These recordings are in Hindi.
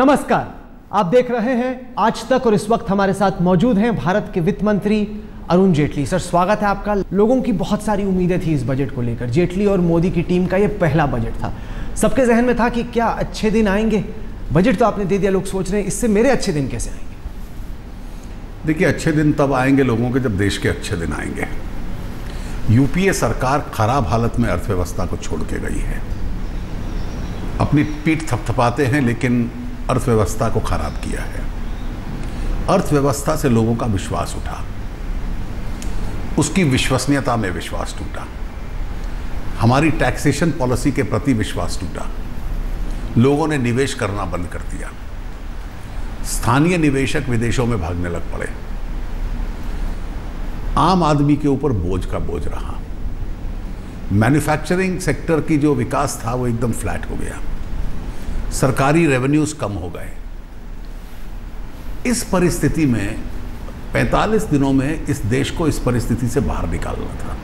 नमस्कार, आप देख रहे हैं आज तक और इस वक्त हमारे साथ मौजूद हैं भारत के वित्त मंत्री अरुण जेटली। सर, स्वागत है आपका। लोगों की बहुत सारी उम्मीदें थी इस बजट को लेकर। जेटली और मोदी की टीम का ये पहला बजट था। सबके जहन में था कि क्या अच्छे दिन आएंगे। बजट तो आपने दे दिया, लोग सोच रहे हैं इससे मेरे अच्छे दिन कैसे आएंगे। देखिए, अच्छे दिन तब आएंगे लोगों के जब देश के अच्छे दिन आएंगे। यूपीए सरकार खराब हालत में अर्थव्यवस्था को छोड़ के गई है। अपनी पीठ थपथपाते हैं लेकिन अर्थव्यवस्था को खराब किया है। अर्थव्यवस्था से लोगों का विश्वास उठा, उसकी विश्वसनीयता में विश्वास टूटा, हमारी टैक्सेशन पॉलिसी के प्रति विश्वास टूटा, लोगों ने निवेश करना बंद कर दिया, स्थानीय निवेशक विदेशों में भागने लग पड़े, आम आदमी के ऊपर बोझ का बोझ रहा, मैन्युफैक्चरिंग सेक्टर की जो विकास था वो एकदम फ्लैट हो गया, सरकारी रेवेन्यूज कम हो गए। इस परिस्थिति में 45 दिनों में इस देश को इस परिस्थिति से बाहर निकालना था।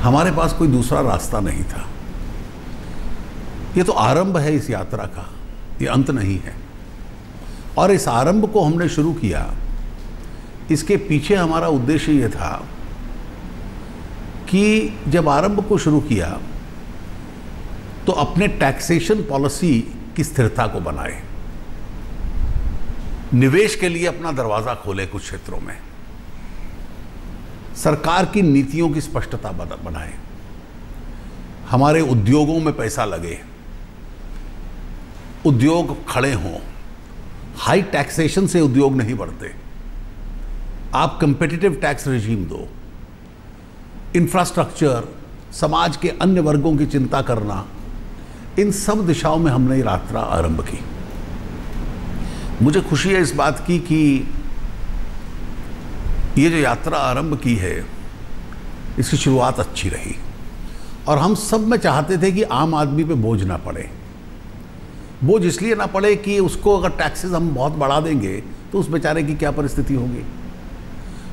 हमारे पास कोई दूसरा रास्ता नहीं था। ये तो आरंभ है इस यात्रा का, ये अंत नहीं है। और इस आरंभ को हमने शुरू किया, इसके पीछे हमारा उद्देश्य ये था कि जब आरंभ को शुरू किया तो अपने टैक्सेशन पॉलिसी की स्थिरता को बनाए, निवेश के लिए अपना दरवाजा खोले, कुछ क्षेत्रों में सरकार की नीतियों की स्पष्टता बनाए, हमारे उद्योगों में पैसा लगे, उद्योग खड़े हों। हाई टैक्सेशन से उद्योग नहीं बढ़ते, आप कंपेटिटिव टैक्स रेजीम दो, इंफ्रास्ट्रक्चर, समाज के अन्य वर्गों की चिंता करना, इन सब दिशाओं में हमने यात्रा आरंभ की। मुझे खुशी है इस बात की कि ये जो यात्रा आरंभ की है इसकी शुरुआत अच्छी रही। और हम सब में चाहते थे कि आम आदमी पे बोझ ना पड़े। बोझ इसलिए ना पड़े कि उसको अगर टैक्सेस हम बहुत बढ़ा देंगे तो उस बेचारे की क्या परिस्थिति होगी।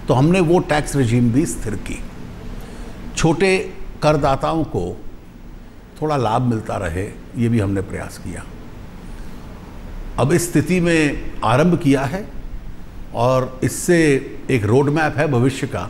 तो हमने वो टैक्स रेजीम भी स्थिर की, छोटे करदाताओं को थोड़ा लाभ मिलता रहे, ये भी हमने प्रयास किया। अब इस स्थिति में आरंभ किया है और इससे एक रोड मैप है भविष्य का।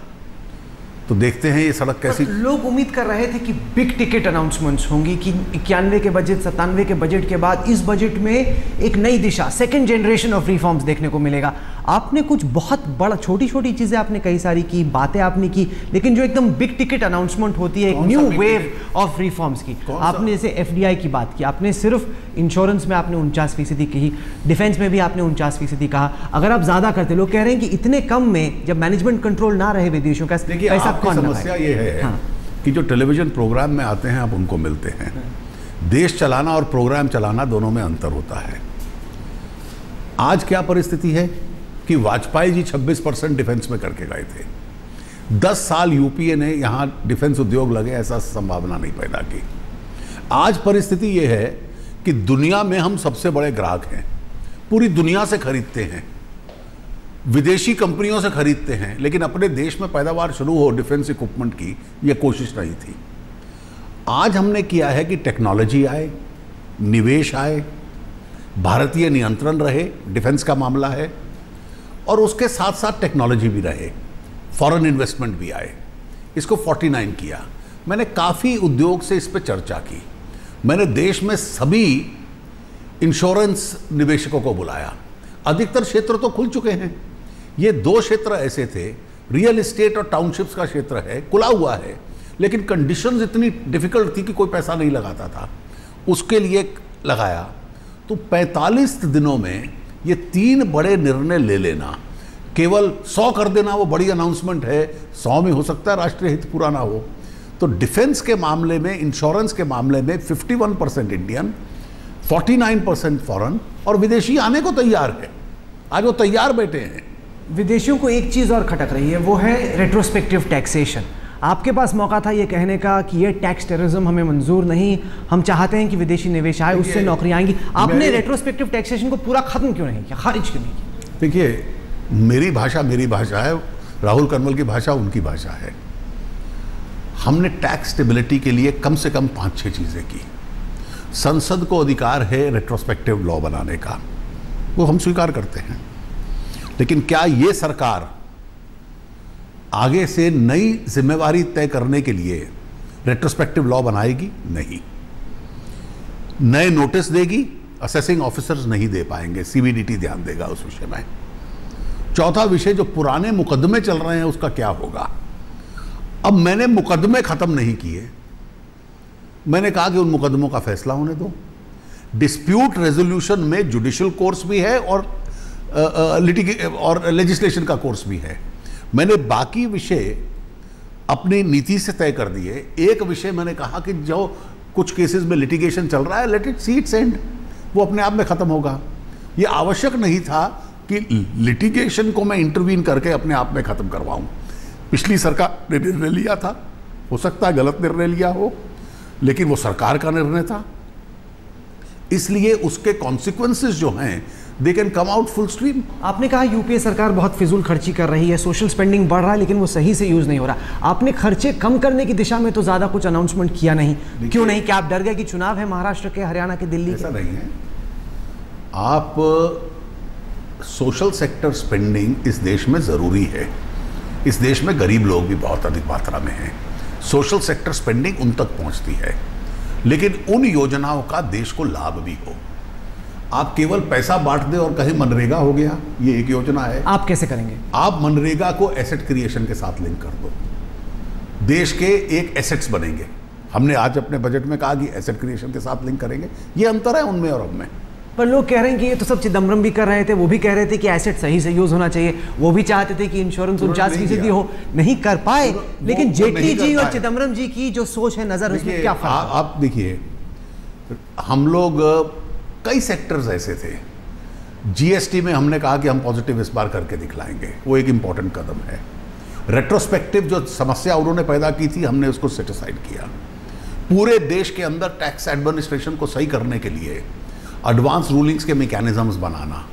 तो देखते हैं ये सड़क कैसी। लोग उम्मीद कर रहे थे कि बिग टिकट अनाउंसमेंट्स होंगी कि 91 के बजट, 97 के बजट के बाद इस बजट में एक नई दिशा, सेकंड जनरेशन ऑफ रिफॉर्म्स देखने को मिलेगा। आपने कुछ बहुत बड़ा, छोटी छोटी चीजें आपने कई सारी की, बातें आपने की, लेकिन जो एकदम बिग टिकट अनाउंसमेंट होती है एक न्यू वेव ऑफ रिफॉर्म्स की, आपने जैसे एफडीआई की बात की, आपने सिर्फ इंश्योरेंस में आपने 49% कही, डिफेंस में भी आपने 49% कहा। अगर आप ज्यादा करते, लोग कह रहे हैं कि इतने कम में जब मैनेजमेंट कंट्रोल ना रहे विदेशों का, पैसा कौन समस्या ये है कि जो टेलीविजन प्रोग्राम में आते हैं आप उनको मिलते हैं। देश चलाना और प्रोग्राम चलाना दोनों में अंतर होता है। आज क्या परिस्थिति है कि वाजपेयी जी 26% डिफेंस में करके गए थे। 10 साल यूपीए ने यहां डिफेंस उद्योग लगे, ऐसा संभावना नहीं पैदा की। आज परिस्थिति यह है कि दुनिया में हम सबसे बड़े ग्राहक हैं, पूरी दुनिया से खरीदते हैं, विदेशी कंपनियों से खरीदते हैं, लेकिन अपने देश में पैदावार शुरू हो डिफेंस इक्विपमेंट की, यह कोशिश नहीं थी। आज हमने किया है कि टेक्नोलॉजी आए, निवेश आए, भारतीय नियंत्रण रहे, डिफेंस का मामला है, और उसके साथ साथ टेक्नोलॉजी भी रहे, फॉरेन इन्वेस्टमेंट भी आए। इसको 49 किया। मैंने काफ़ी उद्योग से इस पर चर्चा की। मैंने देश में सभी इंश्योरेंस निवेशकों को बुलाया। अधिकतर क्षेत्र तो खुल चुके हैं। ये 2 क्षेत्र ऐसे थे, रियल एस्टेट और टाउनशिप्स का क्षेत्र है, खुला हुआ है, लेकिन कंडीशंस इतनी डिफिकल्ट थी कि कोई पैसा नहीं लगाता था। उसके लिए लगाया तो 45 दिनों में ये 3 बड़े निर्णय ले लेना, केवल 100 कर देना वो बड़ी अनाउंसमेंट है। 100 में हो सकता है राष्ट्रीय हित पूरा ना हो। तो डिफेंस के मामले में, इंश्योरेंस के मामले में 51% इंडियन, 49% फॉरेन, और विदेशी आने को तैयार है। आज वो तैयार बैठे हैं। विदेशियों को एक चीज़ और खटक रही है, वो है रेट्रोस्पेक्टिव टैक्सेशन। आपके पास मौका था ये कहने का कि ये टैक्स टेररिज्म हमें मंजूर नहीं, हम चाहते हैं कि विदेशी निवेश आए, उससे नौकरियां आएंगी। आपने रेट्रोस्पेक्टिव टैक्सेशन को पूरा खत्म क्यों नहीं किया, खारिज क्यों नहीं किया? देखिए, मेरी भाषा है, राहुल कर्मल की भाषा उनकी भाषा है। हमने टैक्स स्टेबिलिटी के लिए कम से कम 5-6 चीज़ें की। संसद को अधिकार है रेट्रोस्पेक्टिव लॉ बनाने का, वो हम स्वीकार करते हैं। लेकिन क्या ये सरकार आगे से नई जिम्मेवारी तय करने के लिए रेट्रोस्पेक्टिव लॉ बनाएगी? नहीं। नए नोटिस देगी, असेसिंग ऑफिसर्स नहीं दे पाएंगे, सीबीडीटी ध्यान देगा उस विषय में। चौथा विषय, जो पुराने मुकदमे चल रहे हैं उसका क्या होगा? अब मैंने मुकदमे खत्म नहीं किए, मैंने कहा कि उन मुकदमों का फैसला होने दो। डिस्प्यूट रेजोल्यूशन में जुडिशियल कोर्स भी है और लेजिस्लेशन का कोर्स भी है। मैंने बाकी विषय अपनी नीति से तय कर दिए। एक विषय मैंने कहा कि जो कुछ केसेस में लिटिगेशन चल रहा है, let it see it's and, वो अपने आप में खत्म होगा। ये आवश्यक नहीं था कि लिटिगेशन को मैं इंटरवीन करके अपने आप में खत्म करवाऊं। पिछली सरकार ने निर्णय लिया था, हो सकता है गलत निर्णय लिया हो, लेकिन वो सरकार का निर्णय था, इसलिए उसके कॉन्सिक्वेंसेस जो हैं they can come out full stream. आपने कहा यूपीए सरकार बहुत फिजूल खर्ची कर रही है, सोशल स्पेंडिंग बढ़ रहा है, लेकिन वो सही से यूज नहीं हो रहा। आपने खर्चे कम करने की दिशा में तो ज्यादा कुछ अनाउंसमेंट किया नहीं, क्यों नहीं? क्या आप डर गए कि चुनाव है महाराष्ट्र के, हरियाणा के, दिल्ली के? ऐसा नहीं है। आप सोशल सेक्टर स्पेंडिंग इस देश में जरूरी है। इस देश में गरीब लोग भी बहुत अधिक मात्रा में हैं, सोशल सेक्टर स्पेंडिंग उन तक पहुंचती है, लेकिन उन योजनाओं का देश को लाभ भी हो। आप केवल पैसा बांट दे और कहीं मनरेगा हो गया, ये एक योजना है। आप कैसे करेंगे? आप मनरेगा को एसेट क्रिएशन के साथ लिंक कर दो, देश के एक एसेट्स बनेंगे। हमने आज अपने बजट में कहा कि एसेट क्रिएशन के साथ लिंक करेंगे। ये अंतर है उनमें और हम में। पर लोग कह रहे हैं कि ये तो सब चिदम्बरम भी कर रहे थे, वो भी कह रहे थे कि एसेट सही से यूज होना चाहिए, वो भी चाहते थे कि इंश्योरेंस 49% हो, नहीं कर पाए। लेकिन जेटली जी और चिदम्बरम जी की जो सोच है, नजर, उसमें क्या फर्क? आप देखिए, हम लोग कई सेक्टर्स ऐसे थे, जीएसटी में हमने कहा कि हम पॉजिटिव इस बार करके दिखलाएंगे, वो एक इंपॉर्टेंट कदम है। रेट्रोस्पेक्टिव जो समस्या उन्होंने पैदा की थी, हमने उसको सेटिसाइड किया। पूरे देश के अंदर टैक्स एडमिनिस्ट्रेशन को सही करने के लिए एडवांस रूलिंग्स के मैकेनिज्म्स बनाना,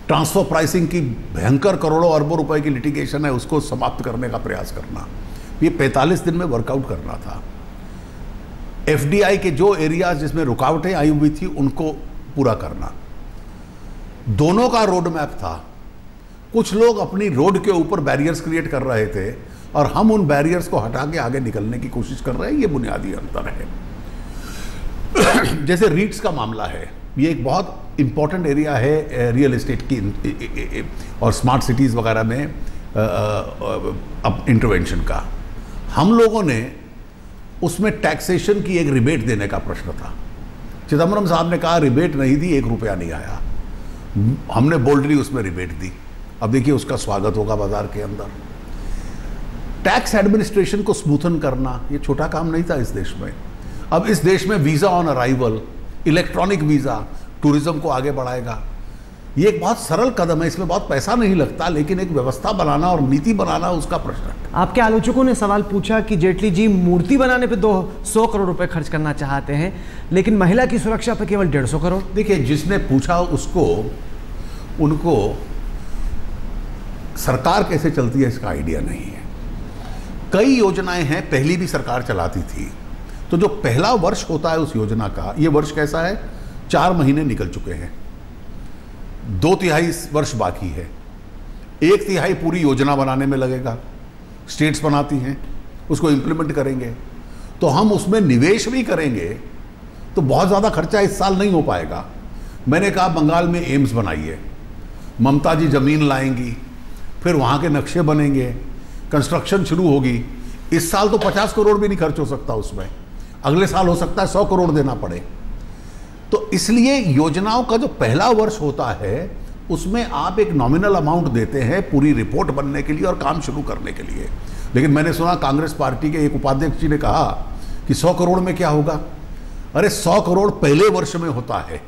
ट्रांसफर प्राइसिंग की भयंकर करोड़ों अरबों रुपए की लिटिगेशन है, उसको समाप्त करने का प्रयास करना, ये 45 दिन में वर्कआउट करना था। एफडीआई के जो एरियाज जिसमें रुकावटें आई हुई थी उनको पूरा करना, दोनों का रोड मैप था। कुछ लोग अपनी रोड के ऊपर बैरियर्स क्रिएट कर रहे थे और हम उन बैरियर्स को हटा के आगे निकलने की कोशिश कर रहे हैं, ये बुनियादी अंतर है। जैसे रीट्स का मामला है, ये एक बहुत इंपॉर्टेंट एरिया है रियल एस्टेट की और स्मार्ट सिटीज़ वगैरह में अब इंटरवेंशन का। हम लोगों ने उसमें टैक्सेशन की एक रिबेट देने का प्रश्न था। चिदम्बरम साहब ने कहा रिबेट नहीं दी, 1 रुपया नहीं आया। हमने बोल्डली उसमें रिबेट दी। अब देखिए उसका स्वागत होगा बाजार के अंदर। टैक्स एडमिनिस्ट्रेशन को स्मूथन करना ये छोटा काम नहीं था इस देश में। अब इस देश में visa on arrival, electronic visa tourism को आगे बढ़ाएगा। ये एक बहुत सरल कदम है, इसमें बहुत पैसा नहीं लगता, लेकिन एक व्यवस्था बनाना और नीति बनाना उसका प्रश्न है। आपके आलोचकों ने सवाल पूछा कि जेटली जी मूर्ति बनाने पे 200 करोड़ रुपए खर्च करना चाहते हैं, लेकिन महिला की सुरक्षा पे केवल 150 करोड़। देखिए, जिसने पूछा उनको सरकार कैसे चलती है इसका आइडिया नहीं है। कई योजनाएं हैं, पहली भी सरकार चलाती थी, तो जो पहला वर्ष होता है उस योजना का, ये वर्ष कैसा है, 4 महीने निकल चुके हैं, 2/3 वर्ष बाकी है, 1/3 पूरी योजना बनाने में लगेगा। स्टेट्स बनाती हैं, उसको इंप्लीमेंट करेंगे, तो हम उसमें निवेश भी करेंगे तो बहुत ज़्यादा खर्चा इस साल नहीं हो पाएगा। मैंने कहा बंगाल में एम्स बनाइए, ममता जी ज़मीन लाएंगी, फिर वहाँ के नक्शे बनेंगे, कंस्ट्रक्शन शुरू होगी। इस साल तो 50 करोड़ भी नहीं खर्च हो सकता उसमें, अगले साल हो सकता है 100 करोड़ देना पड़े। तो इसलिए योजनाओं का जो पहला वर्ष होता है उसमें आप एक नॉमिनल अमाउंट देते हैं पूरी रिपोर्ट बनने के लिए और काम शुरू करने के लिए। लेकिन मैंने सुना कांग्रेस पार्टी के एक उपाध्यक्ष जी ने कहा कि 100 करोड़ में क्या होगा। अरे 100 करोड़ पहले वर्ष में होता है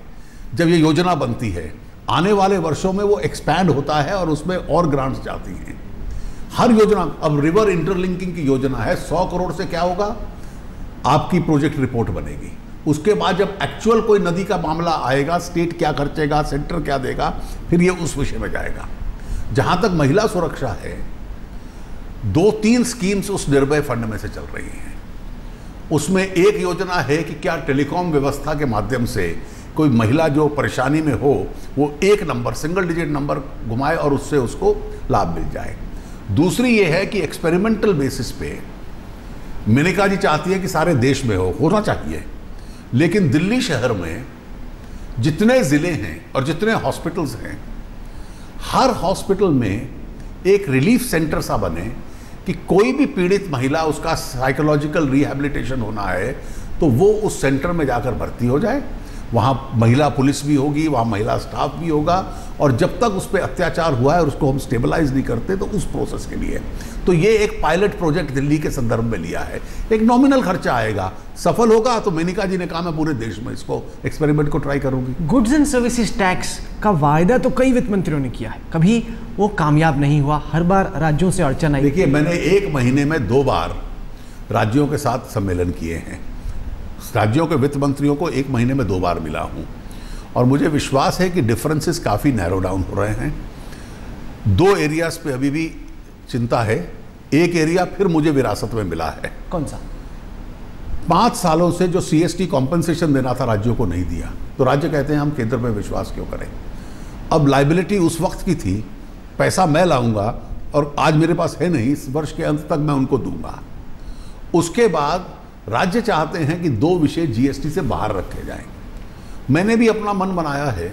जब ये योजना बनती है, आने वाले वर्षों में वो एक्सपैंड होता है और उसमें और ग्रांट्स जाती हैं। हर योजना, अब रिवर इंटरलिंकिंग की योजना है, 100 करोड़ से क्या होगा, आपकी प्रोजेक्ट रिपोर्ट बनेगी। उसके बाद जब एक्चुअल कोई नदी का मामला आएगा, स्टेट क्या खर्चेगा, सेंटर क्या देगा, फिर ये उस विषय में जाएगा। जहां तक महिला सुरक्षा है, 2-3 स्कीम्स उस निर्भय फंड में से चल रही हैं उसमें एक योजना है कि क्या टेलीकॉम व्यवस्था के माध्यम से कोई महिला जो परेशानी में हो वो एक नंबर, सिंगल डिजिट नंबर घुमाए और उससे उसको लाभ मिल जाए। दूसरी ये है कि एक्सपेरिमेंटल बेसिस पे मेनका जी चाहती है कि सारे देश में होना चाहिए, लेकिन दिल्ली शहर में जितने ज़िले हैं और जितने हॉस्पिटल्स हैं, हर हॉस्पिटल में एक रिलीफ सेंटर सा बने कि कोई भी पीड़ित महिला, उसका साइकोलॉजिकल रिहैबिलिटेशन होना है तो वो उस सेंटर में जाकर भर्ती हो जाए। वहाँ महिला पुलिस भी होगी, वहाँ महिला स्टाफ भी होगा, और जब तक उस पर अत्याचार हुआ है और उसको हम स्टेबलाइज नहीं करते तो उस प्रोसेस के लिए तो ये एक पायलट प्रोजेक्ट दिल्ली के संदर्भ में लिया है। एक नॉमिनल खर्चा आएगा, सफल होगा तो मेनका जी ने कहा मैं पूरे देश में इसको एक्सपेरिमेंट को ट्राई करूंगी। गुड्स एंड सर्विसेज टैक्स का वायदा तो कई वित्त मंत्रियों ने किया है, कभी वो कामयाब नहीं हुआ, हर बार राज्यों से अड़चन आई। देखिए, मैंने एक महीने में 2 बार राज्यों के साथ सम्मेलन किए हैं, राज्यों के वित्त मंत्रियों को एक महीने में 2 बार मिला हूं, और मुझे विश्वास है कि डिफरेंसेस काफ़ी नैरो डाउन हो रहे हैं। 2 एरियाज पे अभी भी चिंता है, एक एरिया फिर मुझे विरासत में मिला है। कौन सा? 5 सालों से जो CST कॉम्पनसेशन देना था राज्यों को नहीं दिया, तो राज्य कहते हैं हम केंद्र पर विश्वास क्यों करें। अब लाइबिलिटी उस वक्त की थी, पैसा मैं लाऊंगा और आज मेरे पास है नहीं, इस वर्ष के अंत तक मैं उनको दूंगा। उसके बाद राज्य चाहते हैं कि 2 विषय GST से बाहर रखे जाएं। मैंने भी अपना मन बनाया है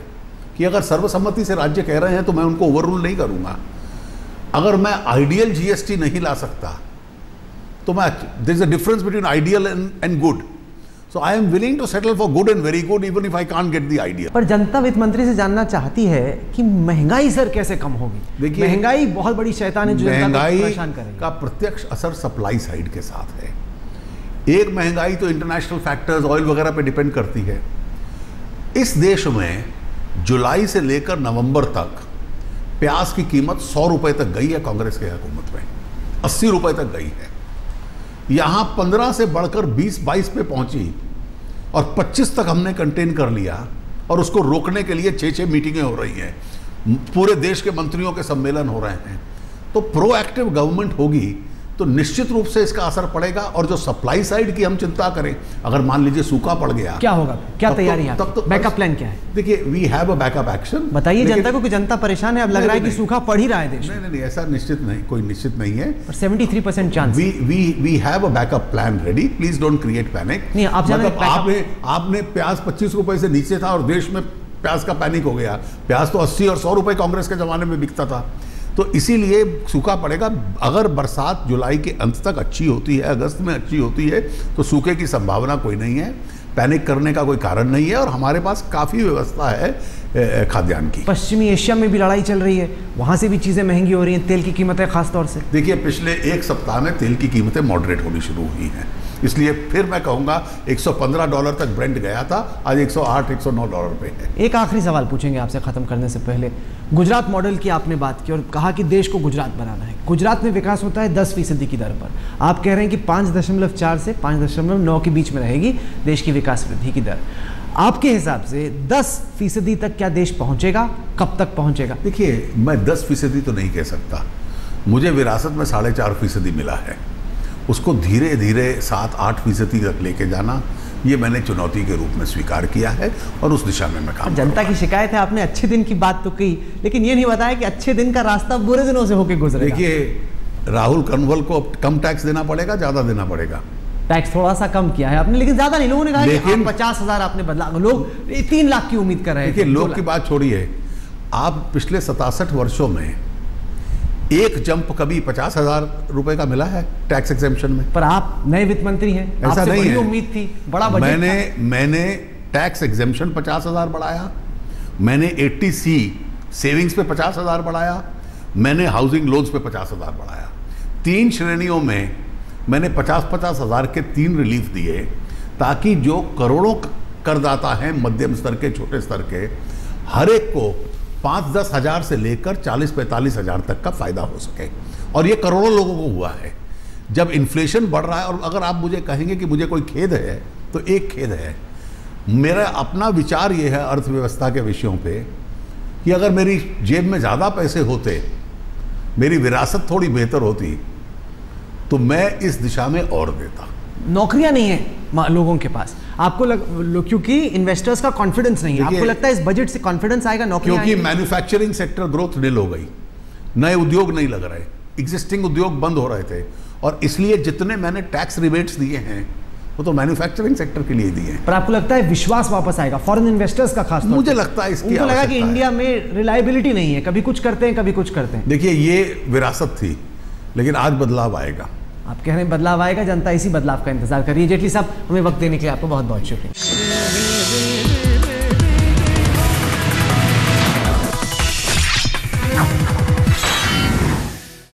कि अगर सर्वसम्मति से राज्य कह रहे हैं तो मैं उनको ओवररूल नहीं करूंगा। अगर मैं आइडियल GST नहीं ला सकता तो मैं, there is a difference between ideal and good, so I am willing to settle for good and very good even if I can't get the idea. पर जनता वित्त मंत्री से जानना चाहती है कि महंगाई सर कैसे कम होगी? देखिए, महंगाई बहुत बड़ी शैतान है जो जनता को परेशान करेगी। का प्रत्यक्ष असर सप्लाई साइड के साथ है। एक महंगाई तो इंटरनेशनल फैक्टर्स, ऑयल वगैरह पे डिपेंड करती है। इस देश में जुलाई से लेकर नवंबर तक प्याज की कीमत 100 रुपए तक गई है कांग्रेस के हुकूमत में, 80 रुपए तक गई है। यहां 15 से बढ़कर 20-22 पे पहुंची और 25 तक हमने कंटेन कर लिया, और उसको रोकने के लिए 6-6 मीटिंगें हो रही हैं, पूरे देश के मंत्रियों के सम्मेलन हो रहे हैं। तो प्रोएक्टिव गवर्नमेंट होगी तो निश्चित रूप से इसका असर पड़ेगा। और जो सप्लाई साइड की हम चिंता करें, अगर मान लीजिए सूखा पड़ गया, क्या होगा? क्या तैयारी है? तब तो बैकअप प्लान क्या है? देखिए, we have a backup action. बताइए जनता को कि जनता परेशान है, अब लग रहा है कि सूखा पड़ ही रहा है देश। नहीं, ऐसा निश्चित नहीं, कोई निश्चित नहीं है। 73% chance. We have a backup plan ready, please don't create panic. नहीं, आप मतलब आपने प्याज 25 रुपए से नीचे था और देश में प्याज का पैनिक हो गया। प्याज तो 80 और 100 रुपए कांग्रेस के जमाने में बिकता था, तो इसीलिए सूखा पड़ेगा। अगर बरसात जुलाई के अंत तक अच्छी होती है, अगस्त में अच्छी होती है, तो सूखे की संभावना कोई नहीं है, पैनिक करने का कोई कारण नहीं है, और हमारे पास काफ़ी व्यवस्था है खाद्यान्न की। पश्चिमी एशिया में भी लड़ाई चल रही है, वहाँ से भी चीज़ें महंगी हो रही हैं, तेल की कीमतें खासतौर से। देखिए, पिछले 1 सप्ताह में तेल की कीमतें मॉडरेट होनी शुरू हुई हैं, इसलिए फिर मैं कहूँगा $115 तक ब्रेंट गया था, आज $108-109 पे है। एक आखिरी सवाल पूछेंगे आपसे ख़त्म करने से पहले। गुजरात मॉडल की आपने बात की और कहा कि देश को गुजरात बनाना है। गुजरात में विकास होता है 10% की दर पर, आप कह रहे हैं कि 5.4 से 5.9 के बीच में रहेगी देश की विकास वृद्धि की दर। आपके हिसाब से 10% तक क्या देश पहुंचेगा? कब तक पहुंचेगा? देखिए, मैं 10% तो नहीं कह सकता। मुझे विरासत में 4.5% मिला है, उसको धीरे धीरे 7-8% तक लेके जाना, ये मैंने चुनौती के रूप में स्वीकार किया है और उस दिशा में मैं काम। जनता की शिकायत है, आपने अच्छे दिन की बात तो की, लेकिन ये नहीं बताया कि अच्छे दिन का रास्ता बुरे दिनों से होकर गुजरेगा। देखिए, राहुल कनवल को कम टैक्स देना पड़ेगा, ज़्यादा देना पड़ेगा? टैक्स थोड़ा सा कम किया है आपने, लेकिन ज्यादा नहीं। लोगों ने कहा कि 50,000 आपने बदला, लोग 3 लाख की उम्मीद कर रहे हैं। देखिए, लोग की बात छोड़िए, आप पिछले 67 वर्षों में एक जंप कभी 50,000 रुपए का मिला है टैक्स एग्जेम्पशन में? पर आप नए वित्त मंत्री हैं, ऐसा नहीं है। उम्मीद थी, बड़ा बजट मैंने टैक्स एग्जेम्पशन 50,000 बढ़ाया, मैंने 80C सेविंग्स पे 50,000 बढ़ाया, मैंने हाउसिंग लोन्स पे 50,000 बढ़ाया। 3 श्रेणियों में मैंने 50,000 के 3 रिलीफ दिए, ताकि जो करोड़ों करदाता हैं, मध्यम स्तर के, छोटे स्तर के, हर एक को 5-10 हज़ार से लेकर 40-45 हज़ार तक का फायदा हो सके। और ये करोड़ों लोगों को हुआ है। जब इन्फ्लेशन बढ़ रहा है, और अगर आप मुझे कहेंगे कि मुझे कोई खेद है, तो एक खेद है। मेरा अपना विचार ये है अर्थव्यवस्था के विषयों पे कि अगर मेरी जेब में ज़्यादा पैसे होते, मेरी विरासत थोड़ी बेहतर होती, तो मैं इस दिशा में और देता। नौकरियां नहीं है लोगों के पास। आपको क्योंकि इन्वेस्टर्स का कॉन्फिडेंस नहीं है। आपको लगता है इस बजट से कॉन्फिडेंस आएगा, नौकरियां क्योंकि मैन्युफैक्चरिंग सेक्टर ग्रोथ निल हो गई, नए उद्योग नहीं लग रहे, एग्जिस्टिंग उद्योग बंद हो रहे थे, और इसलिए जितने मैंने टैक्स रिबेट्स दिए हैं वो तो मैन्युफैक्चरिंग सेक्टर के लिए दिए हैं। पर आपको लगता है विश्वास वापस आएगा फॉरेन इन्वेस्टर्स का? खास मुझे लगता है इसकी उनको लगा कि इंडिया में रिलायबिलिटी नहीं है, कभी कुछ करते हैं कभी कुछ करते हैं। देखिए ये विरासत थी, लेकिन आज बदलाव आएगा। आप कह रहे हैं बदलाव आएगा, जनता इसी बदलाव का इंतजार कर रही है। जेटली साहब, हमें वक्त देने के लिए आपको बहुत बहुत शुक्रिया।